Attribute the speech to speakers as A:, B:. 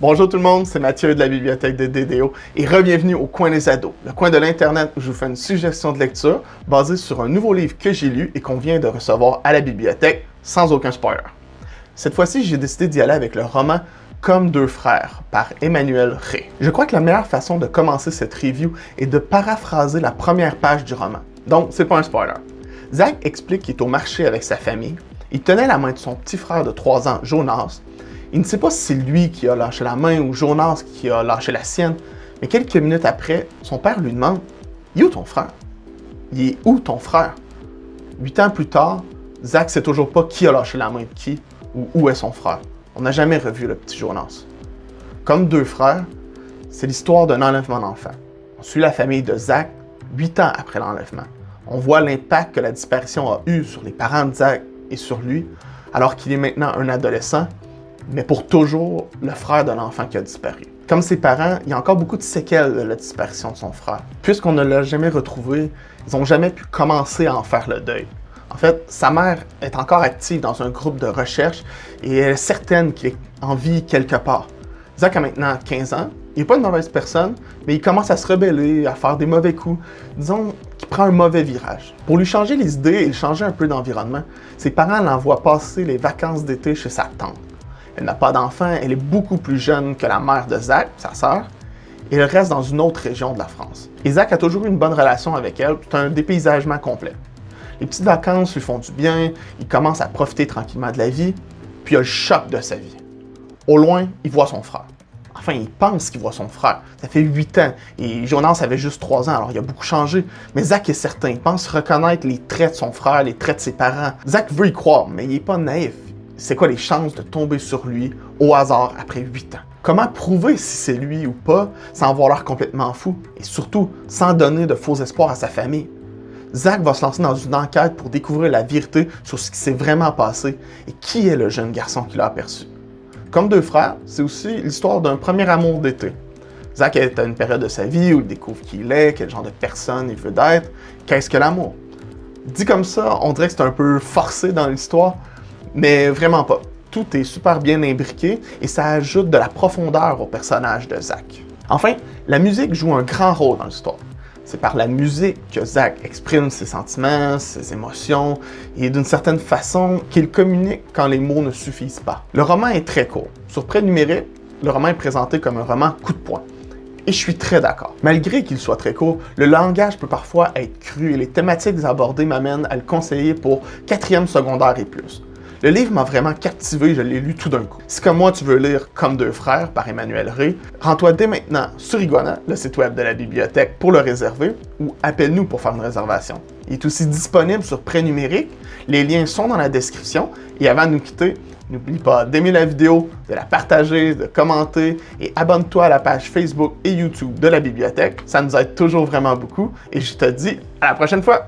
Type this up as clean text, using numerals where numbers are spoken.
A: Bonjour tout le monde, c'est Mathieu de la bibliothèque de DDO et re-bienvenue au Coin des ados, le coin de l'internet où je vous fais une suggestion de lecture basée sur un nouveau livre que j'ai lu et qu'on vient de recevoir à la bibliothèque sans aucun spoiler. Cette fois-ci, j'ai décidé d'y aller avec le roman Comme deux frères par Emmanuel Rey. Je crois que la meilleure façon de commencer cette review est de paraphraser la première page du roman. Donc, c'est pas un spoiler. Zach explique qu'il est au marché avec sa famille. Il tenait la main de son petit frère de 3 ans, Jonas. Il ne sait pas si c'est lui qui a lâché la main ou Jonas qui a lâché la sienne, mais quelques minutes après, son père lui demande « Il est où ton frère? Il est où ton frère? » 8 ans plus tard, Zach sait toujours pas qui a lâché la main de qui ou où est son frère. On n'a jamais revu le petit Jonas. Comme deux frères, c'est l'histoire d'un enlèvement d'enfant. On suit la famille de Zach 8 ans après l'enlèvement. On voit l'impact que la disparition a eu sur les parents de Zach et sur lui, alors qu'il est maintenant un adolescent, mais pour toujours le frère de l'enfant qui a disparu. Comme ses parents, il y a encore beaucoup de séquelles de la disparition de son frère. Puisqu'on ne l'a jamais retrouvé, ils n'ont jamais pu commencer à en faire le deuil. En fait, sa mère est encore active dans un groupe de recherche et elle est certaine qu'il est en vie quelque part. Zach a maintenant 15 ans, il n'est pas une mauvaise personne, mais il commence à se rebeller, à faire des mauvais coups. Disons qu'il prend un mauvais virage. Pour lui changer les idées et lui changer un peu d'environnement, ses parents l'envoient passer les vacances d'été chez sa tante. Elle n'a pas d'enfant, elle est beaucoup plus jeune que la mère de Zach, sa sœur, et elle reste dans une autre région de la France. Et Zach a toujours eu une bonne relation avec elle, c'est un dépaysagement complet. Les petites vacances lui font du bien, il commence à profiter tranquillement de la vie, puis il a le choc de sa vie. Au loin, il voit son frère. Enfin, il pense qu'il voit son frère. Ça fait 8 ans, et Jonas avait juste 3 ans, alors il a beaucoup changé. Mais Zach est certain, il pense reconnaître les traits de son frère, les traits de ses parents. Zach veut y croire, mais il n'est pas naïf. C'est quoi les chances de tomber sur lui au hasard après 8 ans? Comment prouver si c'est lui ou pas sans avoir l'air complètement fou? Et surtout, sans donner de faux espoirs à sa famille? Zach va se lancer dans une enquête pour découvrir la vérité sur ce qui s'est vraiment passé et qui est le jeune garçon qui l'a aperçu. Comme deux frères, c'est aussi l'histoire d'un premier amour d'été. Zach est à une période de sa vie où il découvre qui il est, quel genre de personne il veut être. Qu'est-ce que l'amour? Dit comme ça, on dirait que c'est un peu forcé dans l'histoire, mais vraiment pas. Tout est super bien imbriqué et ça ajoute de la profondeur au personnage de Zach. Enfin, la musique joue un grand rôle dans l'histoire. C'est par la musique que Zach exprime ses sentiments, ses émotions et d'une certaine façon qu'il communique quand les mots ne suffisent pas. Le roman est très court. Sur Prêt numérique, le roman est présenté comme un roman coup de poing. Et je suis très d'accord. Malgré qu'il soit très court, le langage peut parfois être cru et les thématiques abordées m'amènent à le conseiller pour 4e secondaire et plus. Le livre m'a vraiment captivé, je l'ai lu tout d'un coup. Si comme moi tu veux lire Comme deux frères par Emmanuel Rey, rends-toi dès maintenant sur Iguana, le site web de la bibliothèque, pour le réserver ou appelle-nous pour faire une réservation. Il est aussi disponible sur Prêt numérique, les liens sont dans la description et avant de nous quitter, n'oublie pas d'aimer la vidéo, de la partager, de commenter et abonne-toi à la page Facebook et YouTube de la bibliothèque, ça nous aide toujours vraiment beaucoup et je te dis à la prochaine fois!